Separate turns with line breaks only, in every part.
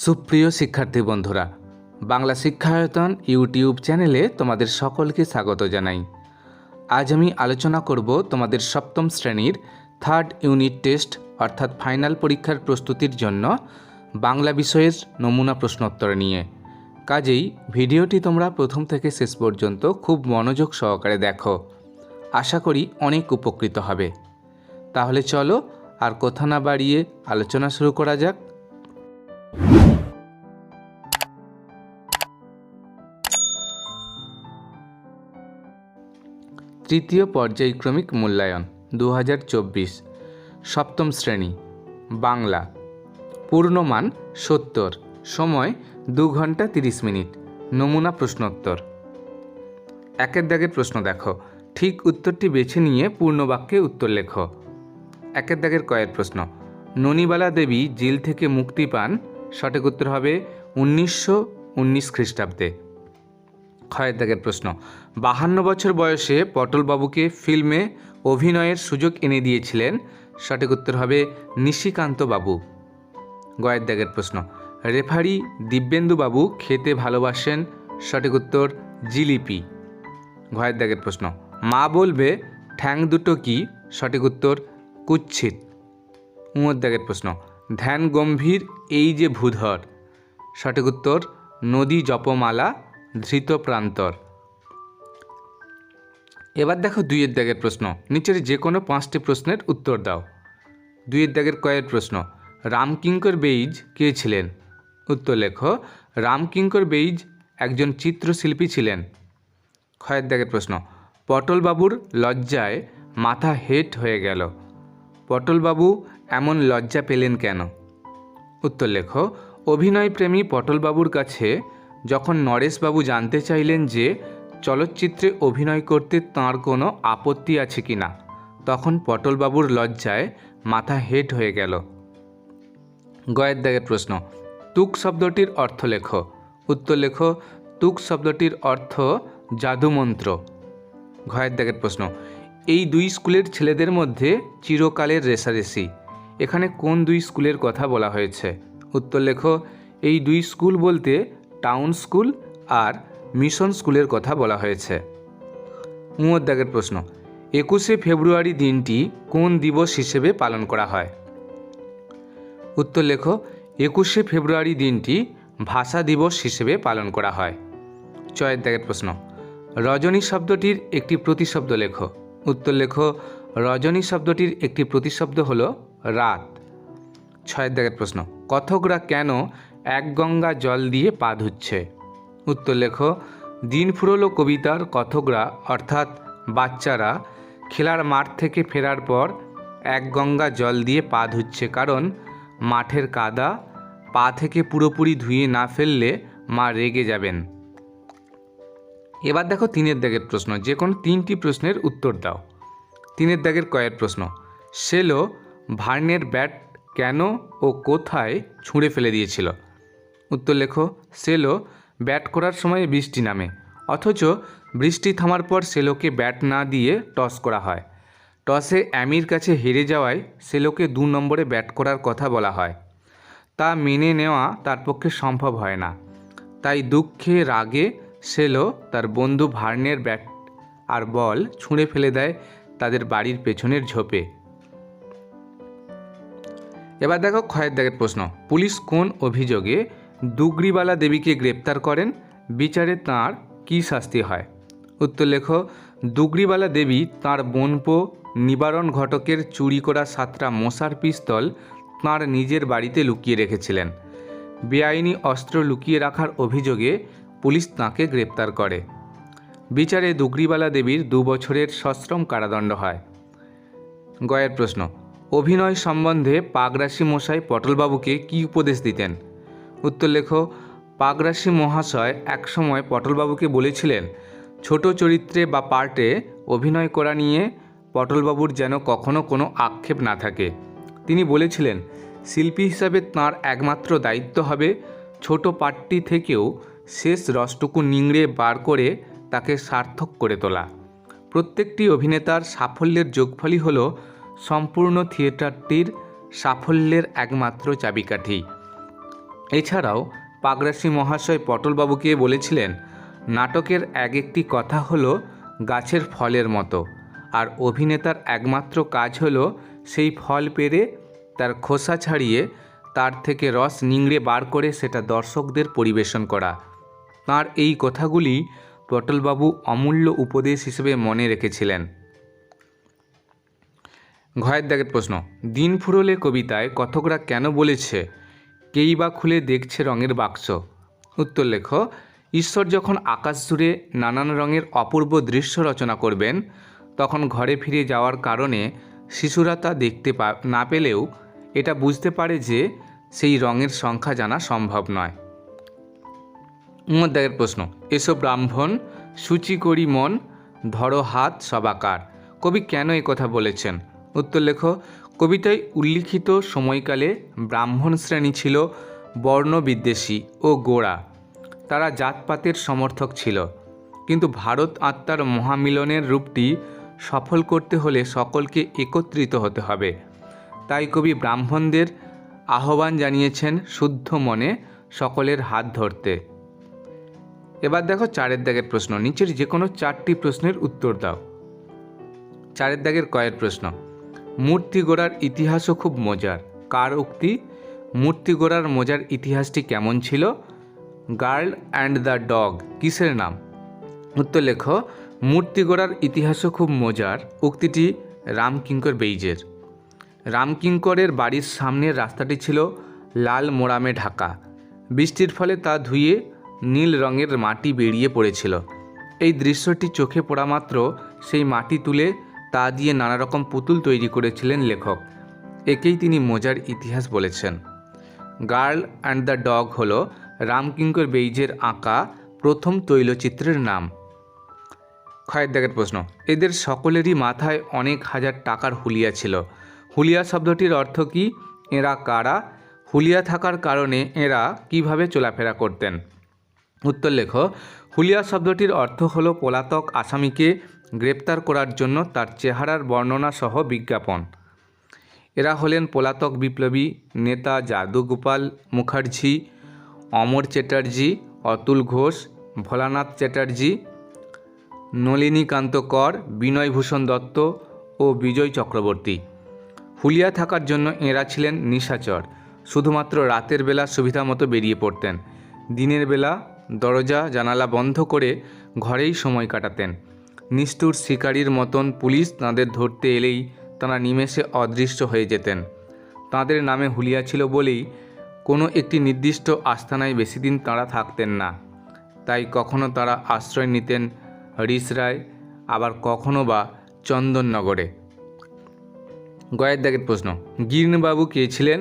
সুপ্রিয় শিক্ষার্থী বন্ধুরা, বাংলা শিক্ষায়তন ইউটিউব চ্যানেলে তোমাদের সকলকে স্বাগত জানাই। আজ আমি আলোচনা করব তোমাদের সপ্তম শ্রেণীর থার্ড ইউনিট টেস্ট অর্থাৎ ফাইনাল পরীক্ষার প্রস্তুতির জন্য বাংলা বিষয়ের নমুনা প্রশ্নোত্তর নিয়ে। কাজেই ভিডিওটি তোমরা প্রথম থেকে শেষ পর্যন্ত খুব মনোযোগ সহকারে দেখো। আশা করি অনেক উপকৃত হবে। তাহলে চলো আর কথা না বাড়িয়ে আলোচনা শুরু করা যাক। তৃতীয় পর্যায়ক্রমিক মূল্যায়ন 2024 সপ্তম শ্রেণী বাংলা, পূর্ণমান 70, সময় 2 ঘন্টা 30 মিনিট। নমুনা প্রশ্নোত্তর। একের দাগের প্রশ্ন দেখো, ঠিক উত্তরটি বেছে নিয়ে পূর্ণ বাক্যে উত্তর লেখো। একের দাগের কয়ের প্রশ্ন, ননিবালা দেবী জেল থেকে মুক্তি পান, সঠিক উত্তর হবে 1919 খ্রিস্টাব্দে। ক্ষয়ের দাগের প্রশ্ন, 52 বছর বয়সে পটলবাবুকে ফিল্মে অভিনয়ের সুযোগ এনে দিয়েছিলেন, সঠিক উত্তর হবে নিশিকান্ত বাবু। গয়ের দাগের প্রশ্ন, রেফারি দিব্যেন্দুবাবু খেতে ভালোবাসেন, সঠিক উত্তর জিলিপি। ঘয়ের দাগের প্রশ্ন, মা বলবে ঠ্যাং দুটো কি, সঠিক উত্তর কুৎসিত। উঁয়ের দাগের প্রশ্ন, ধ্যান গম্ভীর এই যে ভূধর, সঠিক উত্তর নদী জপমালা ধৃত প্রান্তর। এবার দেখো দুইয়ের দাগের প্রশ্ন, নিচের যে কোনো 5টি প্রশ্নের উত্তর দাও। দুইয়ের দাগের কয়ের প্রশ্ন, রামকিঙ্কর বেইজ কে ছিলেন, উত্তর লেখো। রামকিঙ্কর বেইজ একজন চিত্রশিল্পী ছিলেন। ক্ষয়ের দাগের প্রশ্ন, পটলবাবুর লজ্জায় মাথা হেট হয়ে গেল, পটলবাবু এমন লজ্জা পেলেন কেন, উত্তর লেখো। অভিনয়প্রেমী পটলবাবুর কাছে যখন নরেশবাবু জানতে চাইলেন যে চলচ্চিত্রে অভিনয় করতে তাঁর কোনো আপত্তি আছে কি না, তখন পটলবাবুর লজ্জায় মাথা হেট হয়ে গেল। গয়ের দাগের প্রশ্ন, তুক শব্দটির অর্থ লেখো, উত্তর লেখো। তুক শব্দটির অর্থ জাদুমন্ত্র। ঘয়ের দাগের প্রশ্ন, এই দুই স্কুলের ছেলেদের মধ্যে চিরকালের রেষারেষি, এখানে কোন দুই স্কুলের কথা বলা হয়েছে, উত্তর লেখো। এই দুই স্কুল বলতে টাউন স্কুল আর মিশন স্কুলের কথা বলা হয়েছে। উঁয়ের দাগের প্রশ্ন, 21শে ফেব্রুয়ারি দিনটি কোন দিবস হিসেবে পালন করা হয়, উত্তর লেখো। 21শে ফেব্রুয়ারি দিনটি ভাষা দিবস হিসেবে পালন করা হয়। ছয়ের দাগের প্রশ্ন, রজনী শব্দটির একটি প্রতিশব্দ লেখো, উত্তর লেখো। রজনী শব্দটির একটি প্রতিশব্দ হলো রাত। ছয়ের দাগের প্রশ্ন, কথকরা কেন এক গঙ্গা জল দিয়ে পা ধুচ্ছে, উত্তর লেখো। দিন ফুরলো কবিতার কথকরা অর্থাৎ বাচ্চারা খেলার মাঠ থেকে ফেরার পর এক গঙ্গা জল দিয়ে পা ধুচ্ছে, কারণ মাঠের কাদা পা থেকে পুরোপুরি ধুয়ে না ফেললে মা রেগে যাবেন। এবার দেখো তিনের দাগের প্রশ্ন, যে কোনো 3টি প্রশ্নের উত্তর দাও। তিনের দাগের কয়ের প্রশ্ন, সেলো ভার্নের ব্যাট কেন ও কোথায় ছুঁড়ে ফেলে দিয়েছিল, উত্তর লেখো। সেলো ব্যাট করার সময় বৃষ্টি নামে, অথচ বৃষ্টি থামার পর সেলোকে ব্যাট না দিয়ে টস করা হয়। টসে অ্যামির কাছে হেরে যাওয়ায় সেলোকে 2 নম্বরে ব্যাট করার কথা বলা হয়। তা মেনে নেওয়া তার পক্ষে সম্ভব হয় না, তাই দুঃখে রাগে সেলো তার বন্ধু ভার্নের ব্যাট আর বল ছুঁড়ে ফেলে দেয় তাদের বাড়ির পেছনের ঝোপে। এবার দেখো ক্ষয়ের দাগের প্রশ্ন, পুলিশ কোন অভিযোগে দুগরিবালা দেবীকে গ্রেপ্তার করেন, বিচারে তাঁর কী শাস্তি হয়, উত্তর লেখো। দুগরিবালা দেবী তাঁর বোনপো নিবারণ ঘটকের চুরি করা 7টা মশার পিস্তল তাঁর নিজের বাড়িতে লুকিয়ে রেখেছিলেন। বেআইনি অস্ত্র লুকিয়ে রাখার অভিযোগে পুলিশ তাঁকে গ্রেপ্তার করে। বিচারে দুগরিবালা দেবীর 2 বছরের সশ্রম কারাদণ্ড হয়। গয়ের প্রশ্ন, অভিনয় সম্বন্ধে পাগরাশি মশাই পটলবাবুকে কী উপদেশ দিতেন, উত্তর লেখো। পাগরাশি মহাশয় একসময় পটলবাবুকে বলেছিলেন ছোট চরিত্রে বা পার্টে অভিনয় করা নিয়ে পটলবাবুর যেন কখনো কোনো আক্ষেপ না থাকে। তিনি বলেছিলেন শিল্পী হিসাবে তাঁর একমাত্র দায়িত্ব হবে ছোট পার্টটি থেকেও শেষ রসটুকু নিংড়ে বার করে তাকে সার্থক করে তোলা। প্রত্যেকটি অভিনেতার সাফল্যের যোগফলই হলো সম্পূর্ণ থিয়েটারটির সাফল্যের একমাত্র চাবিকাঠি। এছাড়াও পাগরাশি মহাশয় পটলবাবুকে বলেছিলেন, নাটকের এক একটি কথা হলো গাছের ফলের মতো, আর অভিনেতার একমাত্র কাজ হলো সেই ফল পেড়ে তার খোসা ছাড়িয়ে তার থেকে রস নিংড়ে বার করে সেটা দর্শকদের পরিবেশন করা। তাঁর এই কথাগুলি পটলবাবু অমূল্য উপদেশ হিসেবে মনে রেখেছিলেন। ঘয়ের দাগের প্রশ্ন, দিন ফুরোলে কবিতায় কথকরা কেন বলেছে কেই বা খুলে দেখছে রঙের বাক্স? উত্তর লেখো। ঈশ্বর যখন আকাশ জুড়ে নানান রঙের অপূর্ব দৃশ্য রচনা করবেন, তখন ঘরে ফিরে যাওয়ার কারণে শিশুরা তা দেখতে না পেলেও এটা বুঝতে পারে যে সেই রঙের সংখ্যা জানা সম্ভব নয়। দাগের প্রশ্ন, এসো ব্রাহ্মণ সূচি করি মন, ধরো হাত সবাকার। কবি কেন এই কথা বলেছেন? উত্তর লেখো। কবিতায় উল্লিখিত সময়কালে ব্রাহ্মণ শ্রেণী ছিল বর্ণবিদ্বেষী ও গোঁড়া। তারা জাতপাতের সমর্থক ছিল, কিন্তু ভারত আত্মার মহামিলনের রূপটি সফল করতে হলে সকলকে একত্রিত হতে হবে। তাই কবি ব্রাহ্মণদের আহ্বান জানিয়েছেন শুদ্ধ মনে সকলের হাত ধরতে। এবার দেখো 4 দাগের প্রশ্ন, নিচের যে কোনো 4টি প্রশ্নের উত্তর দাও। 4 দাগের কয়ের প্রশ্ন, মূর্তি গড়ার ইতিহাসও খুব মজার। কার উক্তি? মূর্তি গড়ার মজার ইতিহাসটি কেমন ছিল? গার্ল অ্যান্ড দ্য ডগ কিসের নাম? উত্তর লেখো। মূর্তি গড়ার ইতিহাসও খুব মজার উক্তিটি রামকিঙ্কর বেইজের। রামকিঙ্করের বাড়ির সামনের রাস্তাটি ছিল লাল মোড়ামে ঢাকা। বৃষ্টির ফলে তা ধুয়ে নীল রঙের মাটি বেরিয়ে পড়েছিল। এই দৃশ্যটি চোখে পড়া মাত্র সেই মাটি তুলে তা দিয়ে নানা রকম পুতুল তৈরি করেছিলেন লেখক। একেই তিনি মজার ইতিহাস বলেছেন। গার্ল অ্যান্ড দ্য ডগ হল রামকিঙ্কর বেইজের আঁকা প্রথম তৈলচিত্রের নাম। ক্ষয়ের দাগের প্রশ্ন, এদের সকলেরই মাথায় অনেক হাজার টাকার হুলিয়া ছিল। হুলিয়া শব্দটির অর্থ কী? এরা কারা? হুলিয়া থাকার কারণে এরা কিভাবে চলাফেরা করতেন? উত্তর লেখো। হুলিয়া শব্দটির অর্থ হল পলাতক আসামিকে গ্রেপ্তার করার জন্য তার চেহারার বর্ণনা সহ বিজ্ঞাপন। এরা হলেন পলাতক বিপ্লবী নেতা যাদুগোপাল মুখার্জি, অমর চ্যাটার্জি, অতুল ঘোষ, ভোলানাথ চ্যাটার্জি, নলিনীকান্ত কর, বিনয়ভূষণ দত্ত ও বিজয় চক্রবর্তী। হুলিয়া থাকার জন্য এরা ছিলেন নিশাচর। শুধুমাত্র রাতের বেলা সুবিধা মতো বেরিয়ে পড়তেন। দিনের বেলা দরজা জানালা বন্ধ করে ঘরেই সময় কাটাতেন। নিষ্ঠুর শিকারীর মতন পুলিশ তাঁদের ধরতে এলেই তাঁরা নিমেষে অদৃশ্য হয়ে যেতেন। তাঁদের নামে হুলিয়া ছিল বলেই কোনো একটি নির্দিষ্ট আস্তানায় বেশি দিন তাঁরা থাকতেন না। তাই কখনো তাঁরা আশ্রয় নিতেন রিসরায়, আবার কখনো বা চন্দননগরে। গয়ের দাগের প্রশ্ন, গিরীনবাবু কে ছিলেন?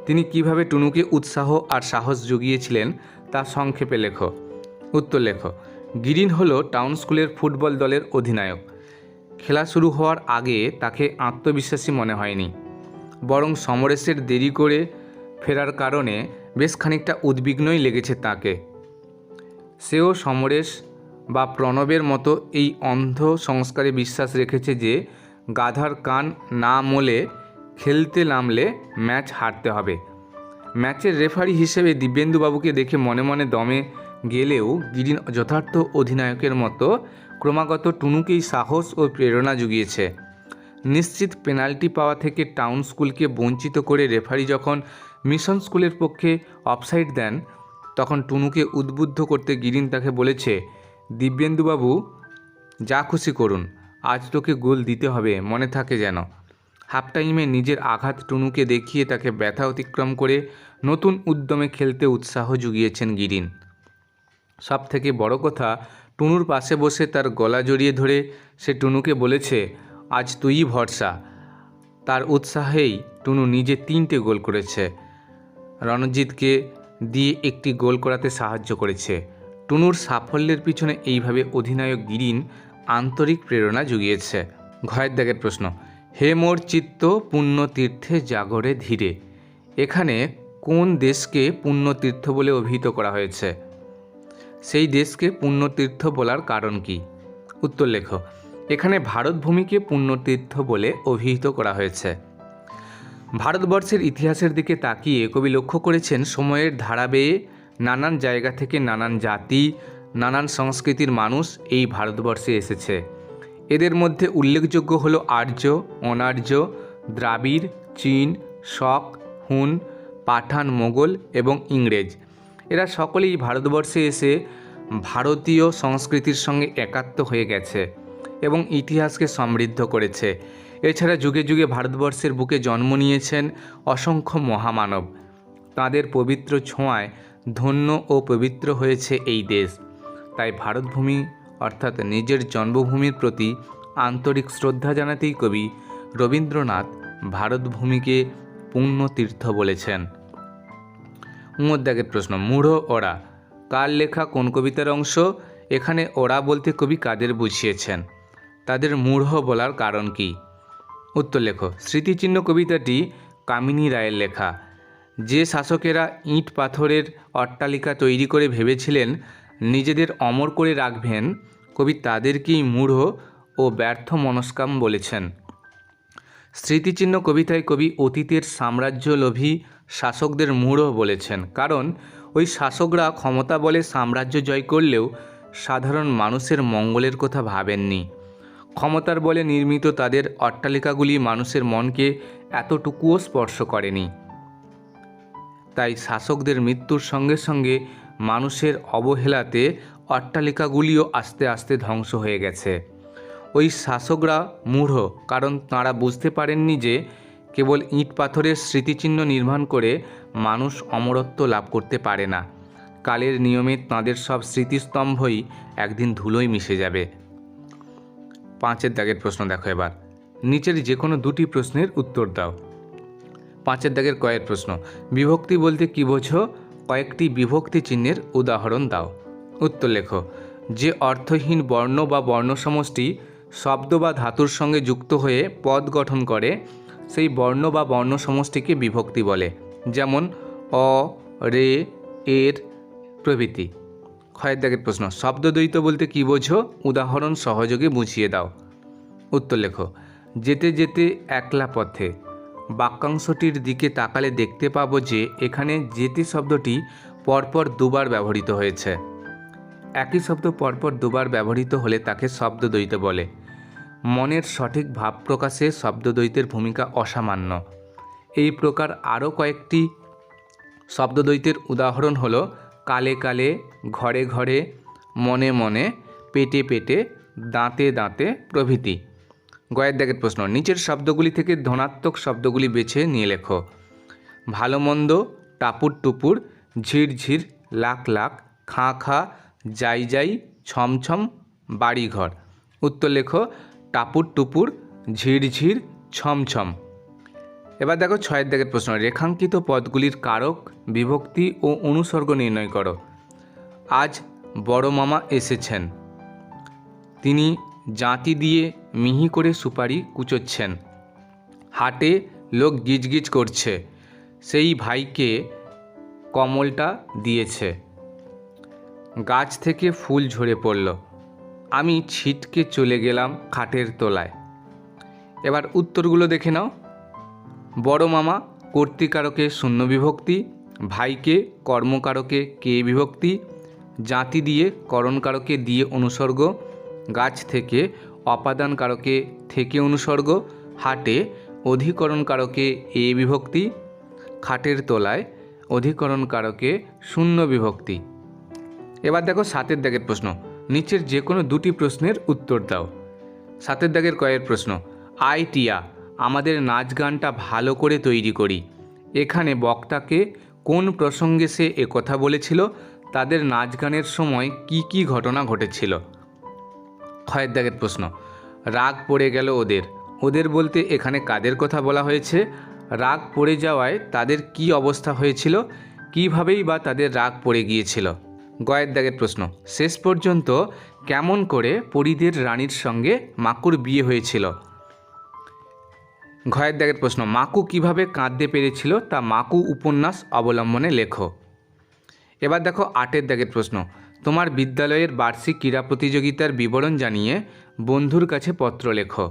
তিনি কিভাবে টুনুকে উৎসাহ আর সাহস জুগিয়েছিলেন তা সংক্ষেপে লেখো। উত্তর লেখো। গিরীন হল টাউন স্কুলের ফুটবল দলের অধিনায়ক। খেলা শুরু হওয়ার আগে তাকে আত্মবিশ্বাসী মনে হয়নি, বরং সমরেশের দেরি করে ফেরার কারণে বেশ খানিকটা উদ্বিগ্নই লেগেছে তাকে। সেও সমরেশ বা প্রণবের মতো এই অন্ধ সংস্কারে বিশ্বাস রেখেছে যে গাধার কান না মোলে খেলতে নামলে ম্যাচ হারতে হবে। ম্যাচের রেফারি হিসেবে দিব্যেন্দুবাবুকে দেখে মনে মনে দমে গেলেও গিরীন যথার্থ অধিনায়কের মতো ক্রমাগত টুনুকেই সাহস ও প্রেরণা জুগিয়েছে। নিশ্চিত পেনাল্টি পাওয়া থেকে টাউন স্কুলকে বঞ্চিত করে রেফারি যখন মিশন স্কুলের পক্ষে অফসাইড দেন, তখন টুনুকে উদ্বুদ্ধ করতে গিরীন তাকে বলেছে, দিব্যেন্দুবাবু যা খুশি করুন, আজ তোকে গোল দিতে হবে, মনে থাকে যেন। হাফ টাইমে নিজের আঘাত টুনুকে দেখিয়ে তাকে ব্যথা অতিক্রম করে নতুন উদ্যমে খেলতে উৎসাহ জুগিয়েছেন গিরীন। সব থেকে বড় কথা, টুনুর পাশে বসে তার গলা জড়িয়ে ধরে সে টুনুকে বলেছে, আজ তুইই ভরসা। তার উৎসাহেই টুনু নিজে 3টে গোল করেছে, রণজিৎকে দিয়ে একটি গোল করাতে সাহায্য করেছে। টুনুর সাফল্যের পিছনে এইভাবে অধিনায়ক গিরীন আন্তরিক প্রেরণা জুগিয়েছে। ঘয়ের দাগের প্রশ্ন, হে মোর চিত্ত পুণ্যতীর্থে জাগরে ধীরে। এখানে কোন দেশকে পুণ্যতীর্থ বলে অভিহিত করা হয়েছে? সেই দেশকে পুণ্যতীর্থ বলার কারণ কি? উত্তর লেখো। এখানে ভারত ভূমিকে পুণ্যতীর্থ বলে অভিহিত করা হয়েছে। ভারতবর্ষের ইতিহাসের দিকে তাকিয়ে কবি লক্ষ্য করেছেন সময়ের ধারা বেয়ে নানান জায়গা থেকে নানান জাতি, নানান সংস্কৃতির মানুষ এই ভারতবর্ষে এসেছে। এদের মধ্যে উল্লেখযোগ্য হলো আর্য, অনার্য, দ্রাবিড়, চীন, শক, হুন, পাঠান, মোগল এবং ইংরেজ। এরা সকলেই ভারতবর্ষে এসে ভারতীয় সংস্কৃতির সঙ্গে একাত্ম হয়ে গেছে এবং ইতিহাসকে সমৃদ্ধ করেছে। এছাড়া যুগে যুগে ভারতবর্ষের বুকে জন্ম নিয়েছেন অসংখ্য মহামানব। তাঁদের পবিত্র ছোঁয়ায় ধন্য ও পবিত্র হয়েছে এই দেশ। তাই ভারতভূমি অর্থাৎ নিজের জন্মভূমির প্রতি আন্তরিক শ্রদ্ধা জানাতেই কবি রবীন্দ্রনাথ ভারতভূমিকে পুণ্যতীর্থ বলেছেন। দাগের প্রশ্ন, মূঢ় ওরা কার লেখা কোন কবিতার অংশ? এখানে ওরা বলতে কবি কাদের বুঝিয়েছেন? তাদের মূঢ় বলার কারণ কি? উত্তর লেখো। স্মৃতিচিহ্ন কবিতাটি কামিনী রায়ের লেখা। যে শাসকেরা ইট পাথরের অট্টালিকা তৈরি করে ভেবেছিলেন নিজেদের অমর করে রাখবেন, কবি তাদেরকেই মূঢ় ও ব্যর্থ মনস্কাম বলেছেন। স্মৃতিচিহ্ন কবিতায় কবি অতীতের সাম্রাজ্যলোভী শাসকদের মূঢ় বলেছেন, কারণ ওই শাসকরা ক্ষমতা বলে সাম্রাজ্য জয় করলেও সাধারণ মানুষের মঙ্গলের কথা ভাবেননি। ক্ষমতার বলে নির্মিত তাদের অট্টালিকাগুলি মানুষের মনকে এতটুকুও স্পর্শ করেনি। তাই শাসকদের মৃত্যুর সঙ্গে সঙ্গে মানুষের অবহেলাতে অট্টালিকাগুলিও আস্তে আস্তে ধ্বংস হয়ে গেছে। ওই শাসকরা মূঢ়, কারণ তাঁরা বুঝতে পারেননি যে কেবল ইট পাথরের স্মৃতিচিহ্ন নির্মাণ করে মানুষ অমরত্ব লাভ করতে পারে না। কালের নিয়মে তাঁদের সব স্মৃতিস্তম্ভই একদিন ধুলোয় মিশে যাবে। 5 দাগের প্রশ্ন দেখো এবার। নিচের যে কোনো দুটি প্রশ্নের উত্তর দাও। 5 দাগের কয়ের প্রশ্ন, বিভক্তি বলতে কী বোঝো? কয়েকটি বিভক্তি চিহ্নের উদাহরণ দাও। উত্তর লেখো। যে অর্থহীন বর্ণ বা বর্ণসমষ্টি শব্দ বা ধাতুর সঙ্গে যুক্ত হয়ে পদ গঠন করে সেই বর্ণ বা বর্ণসমষ্টিকে বিভক্তি বলে, যেমন অ, রে, এর প্রভৃতি। 6 দাগের প্রশ্ন, শব্দদ্বৈত বলতে কী বোঝো? উদাহরণ সহযোগে বুঝিয়ে দাও। উত্তর লেখো। যেতে যেতে একলা পথে। বাক্যাংশটির দিকে তাকালে দেখতে পাবো যে এখানে যেতে শব্দটি পরপর দুবার ব্যবহৃত হয়েছে। একই শব্দ পরপর দুবার ব্যবহৃত হলে তাকে শব্দদ্বৈত বলে। মনের সঠিক ভাব প্রকাশে শব্দদ্বৈতের ভূমিকা অসামান্য। এই প্রকার আরও কয়েকটি শব্দদ্বৈতের উদাহরণ হলো কালে কালে, ঘরে ঘরে, মনে মনে, পেটে পেটে, দাঁতে দাঁতে প্রভৃতি। 6 দাগের প্রশ্ন, নিচের শব্দগুলি থেকে ধনাত্মক শব্দগুলি বেছে নিয়ে লেখো। ভালো মন্দ, টাপুর টুপুর, ঝিরঝির, লাখ লাখ, খাঁ খাঁ, যাই যাই, ছমছম, বাড়িঘর। উত্তর লেখো। টাপুর টুপুর, ঝিরঝির, ছমছম। এবার দেখো 6 দাগের প্রশ্ন, রেখাঙ্কিত পদগুলির কারক, বিভক্তি ও অনুসর্গ নির্ণয় করো। আজ বড় মামা এসেছেন। তিনি জাঁতি দিয়ে মিহি করে সুপারি কুচোচ্ছেন। হাটে লোক গিজগিজ করছে। সেই ভাইকে কমলটা দিয়েছে। গাছ থেকে ফুল ঝরে পড়ল। আমি ছিটকে চলে গেলাম খাটের তলায়। এবার উত্তরগুলো দেখে নাও। বড় মামা কর্তৃকারকে শূন্য বিভক্তি, ভাইকে কর্মকারকে কে বিভক্তি, জাতি দিয়ে করণকারকে দিয়ে অনুসর্গ, গাছ থেকে অপাদান কারকে থেকে অনুসর্গ, হাটে অধিকরণ কারকে এ বিভক্তি, খাটের তলায় অধিকরণ কারকে শূন্য বিভক্তি। এবার দেখো 7 দাগের প্রশ্ন, নিচের যে কোনো দুটি প্রশ্নের উত্তর দাও। 7 দাগের কয়ের প্রশ্ন, আই টিয়া, আমাদের নাচ গানটা ভালো করে তৈরি করি। এখানে বক্তাকে কোন প্রসঙ্গে সে একথা বলেছিল? তাদের নাচ গানের সময় কি কি ঘটনা ঘটেছিল? 6 দাগের প্রশ্ন, রাগ পড়ে গেল ওদের। ওদের বলতে এখানে কাদের কথা বলা হয়েছে? রাগ পড়ে যাওয়ায় তাদের কি অবস্থা হয়েছিল? কীভাবেই বা তাদের রাগ পড়ে গিয়েছিল? 6 দাগের প্রশ্ন, শেষ পর্যন্ত কেমন করে পরীদের রানীর সঙ্গে মাকুর বিয়ে হয়েছিল? 6 দাগের প্রশ্ন, মাকু কিভাবে কাঁদতে পেরেছিল তা মাকু উপন্যাস অবলম্বনে লেখো। এবার দেখো 8 দাগের প্রশ্ন, তোমার বিদ্যালয়ের বার্ষিক ক্রীড়া প্রতিযোগিতার বিবরণ জানিয়ে বন্ধুর কাছে পত্র লেখো।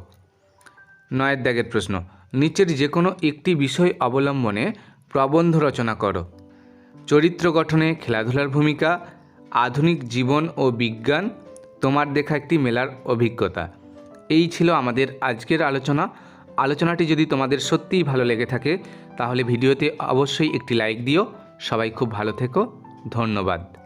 9 দাগের প্রশ্ন, নিচের যে কোনো একটি বিষয় অবলম্বনে প্রবন্ধ রচনা করো। চরিত্র গঠনে খেলাধুলার ভূমিকা, আধুনিক জীবন ও বিজ্ঞান, তোমার দেখা একটি মেলার অভিজ্ঞতা। এই ছিল আমাদের আজকের আলোচনাটি যদি তোমাদের সত্যিই ভালো লেগে থাকে তাহলে ভিডিওতে অবশ্যই একটি লাইক দিও। সবাই খুব ভালো থেকো, ধন্যবাদ।